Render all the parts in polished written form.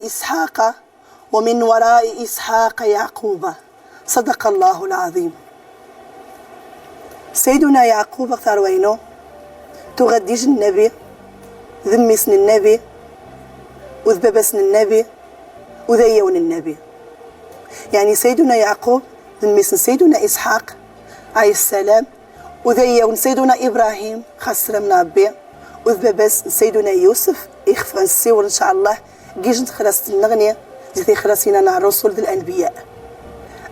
إسحاق ومن وراء إسحاق يعقوب. صدق الله العظيم. سيدنا يعقوب ثروينو تغديج النبي ذمي سن النبي وذباب سن النبي وذيون النبي. يعني سيدنا يعقوب ذمي سن سيدنا إسحاق عليه السلام وذيون سيدنا إبراهيم خاص من ربي وذباب سيدنا يوسف يخفى السيور إن شاء الله جيجنت خلاص النغنية زيتي خلاصينا مع الرسل الأنبياء.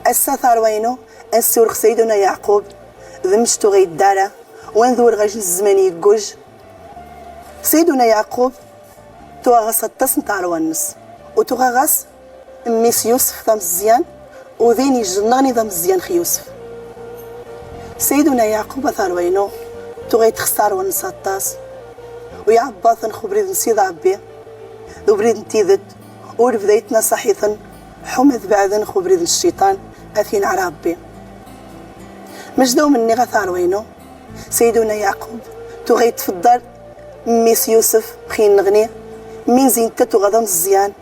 السثار وينو السور سيدنا يعقوب ذمشتو غي الدارة وانذور غاش الزمان يقوج. سيدنا يعقوب توغاس التصن تاروانس وتوغاس ميس يوسف ثم الزيان وذيني جناني ثم الزيان خي يوسف. سيدنا يعقوب ثاروينو توغي تخسار ونس الطاس ويعباثن خبريد نسيد عبي وبريد نتيذد ورفديتنا صحيثا حمد بعدن خبريد الشيطان أثين على ربي. مجدو مني غثار وينو سيدنا يعقوب توغي تفضل ميس يوسف خين نغني من زينتو غضم الزيان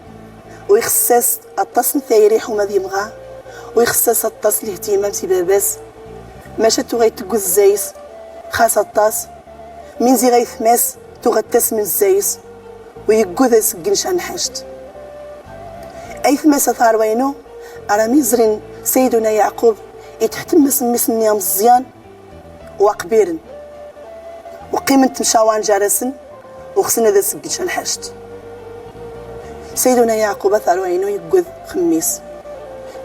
ويخصص الطاس نثايري حمد يمغا ويخصص الطاس الاهتمام سي باباس ماشا توغي تقو الزايس خاص الطاس من زي غيث ماس تغتس من الزايس ويقو ذا سقنش عن حاجت. أيث ماس ثار وينو على ميزرين سيدنا يعقوب يتحتمس ميس النيام الزيان وقبيرن وقيمة مشاوان جارسن وخصنا ذا سقنش عن حاجت. سيدنا يعقوب ثار وينو يقو خميس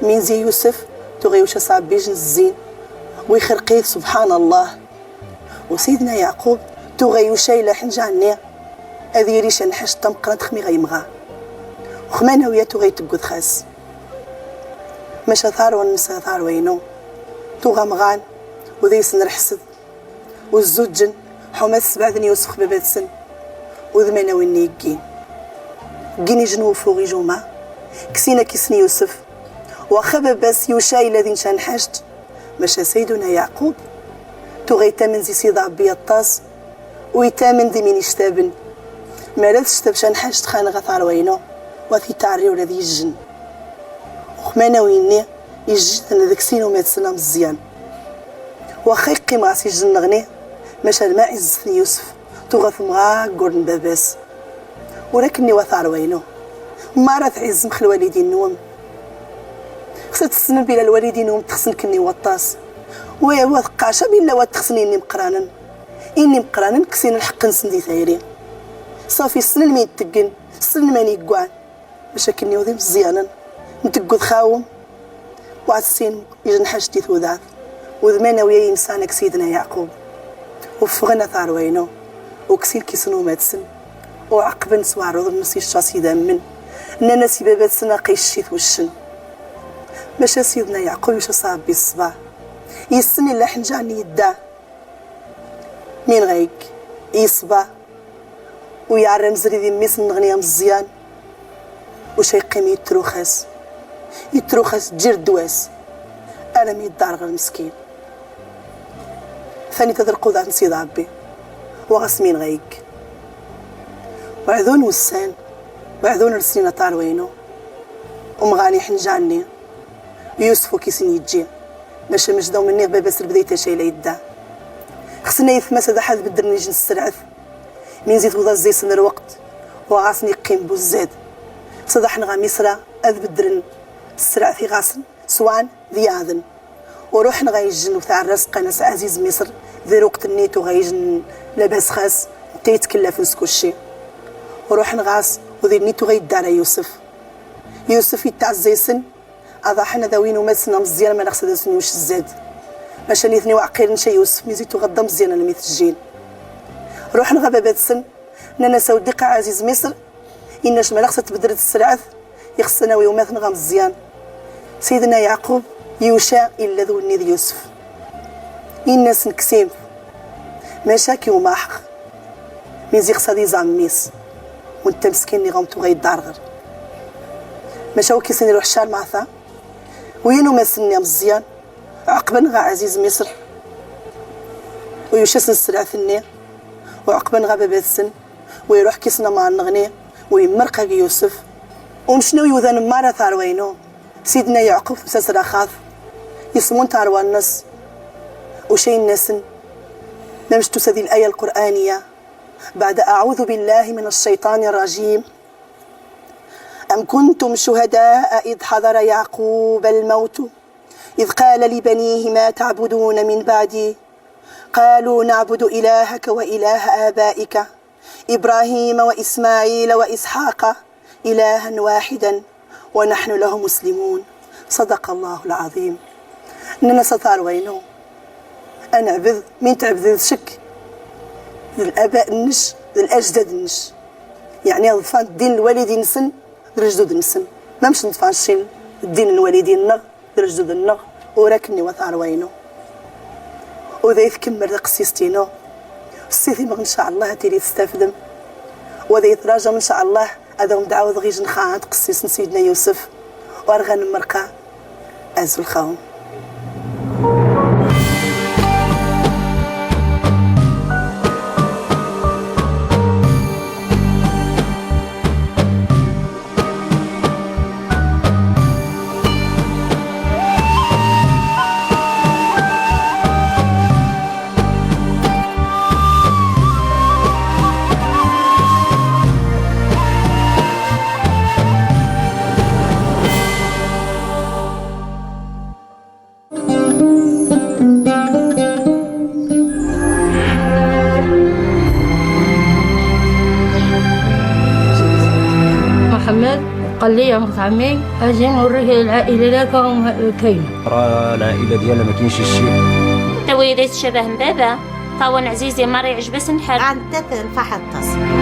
من زي يوسف تغيوش صعب بيجن الزين ويخرقيه سبحان الله. وسيدنا يعقوب تغيو شايلة حنجاني هذه ريش نحش تمقرا تخمي غيمغا وخمانا ويا تغي تقود خاس ماشا ثار ونسا ثار وينو توغا مغان وذيس نرحسد والزوجن حماس بعدني يوسف بابات سن وذمانا وين يقين قيني جنو فوغي جوما كسينا كيسني يوسف وخبب بس يوشاي الذي نشان حاجت ماشا سيدنا يعقوب تغي تامن زي سيد عبي الطاس ويتامن دي من يشتابن ما لا تشتاب شان حاجت خان غثار وينو وثي تعري ولا ذي الجن وخمانا ويني يجدنا ذاك سينو مات سنة مزيان وخي قيم غاسي الجن غني ماشا الماء عزتني يوسف تغث مغا قرن باباس ولكني وثار وينو ما راه تعز مخ الوالدين نوم خصها تسنن بلا الوالدين نوم تخسن كني وطاس ويا وثقاشا بلا وتخسني اني مقرانا اني مقرانا كسين الحق نسندي ثايرين صافي السن المين تقن السن ماني يقعن باش كني وذي مزيانا نتقود خاوم وعسين يجن حاجتي ثوذات وذمانا ويا يمسانك سيدنا يعقوب وفغنا ثار وينو وكسين كيسنو ماتسن وعقبا سوارو ذو نسي الشاسي دامن نانا سي بابات سنا قيشيت وشن باش سيدنا يعقوب يش صاب بالصباح يسني لا حنجاني يدا مين غيك يصبا ويعرم زريدي ميس نغنيا مزيان وش يقيم يتروخس جير دواس انا مي الدار غير مسكين ثاني تدرقو ذات نسيد عبي وغسمين غيك وعذون وسان وعذون رسينا طار وينو ومغاني حنجاني يوسف كيسين يجي باش مجدو مني باباس بديت شي لا يدا خصنا يثمس هذا حد بدرني جن السرعث من زيد وضا زيسن الوقت وغاسني قيم بوزاد صدحنا غا مصر اذ بدرن السرعث غاسن سوان ذياذن وروحنا غايجن وتاع الراس قناس عزيز مصر ذي وقت النيتو غايجن لاباس خاص تيتكلف نسكوشي وروحنا غاس وذي النيتو غيدار يوسف يتاع الزيسن هذا حنا ذاوين وماسنا مزيان ما نخص داسني وش الزاد باش نيثني وعقيل نشي يوسف ميزيتو غدا مزيان انا ميتجين روحنا غبابات السن نانا سوديقة عزيز مصر إناش ما نخصت بدرة السرعث يخصنا ويوماتنا غا مزيان سيدنا يعقوب يوشا إلا ذو النيذ يوسف الناس نكسيم مشاكي وماحق من زي خصادي زعميس وانت مسكيني غامتو غيدارغر مشاو كيسن يروح الشار معثا وينو ما سني مزيان عقبا غا عزيز مصر ويوشاسن السرعثني وعقبا غا بابات السن ويروح كيسنا مع النغني ويمرقى يوسف ومشنو يوذن مارا ثاروينو سيدنا يعقوب سسرا خاف يسمون تاروا النص وشين نسن نمشت هذه الآية القرآنية بعد أعوذ بالله من الشيطان الرجيم أم كنتم شهداء إذ حضر يعقوب الموت إذ قال لبنيه ما تعبدون من بعدي قالوا نعبد إلهك وإله آبائك إبراهيم وإسماعيل وإسحاق إلها واحدا ونحن له مسلمون صدق الله العظيم. إننا ستار وينو أنا عبد مين تعبد الشك الآباء النش الأجداد النش يعني أضفان الدين الوالدين نسن الجدود نسن ما مش نطفان الشين الدين الوالدين نغ الجدود النغ وراكني وثار وينو وذا يكمل قسيستينو السيثي ما إن شاء الله تيري تستافدم وذا يتراجم إن شاء الله هذا مدعوذ غيج نخاعد قسيس سيدنا يوسف وأرغن مرقى أزو الخوم. قال لي يا مرت عمي اجي نوريه العائله لك كاينه راه العائله ديالها ما كاينش شي تا وليدات شبه من بابا طاون عزيزي مري عجبس نحل عندك الفحط تصل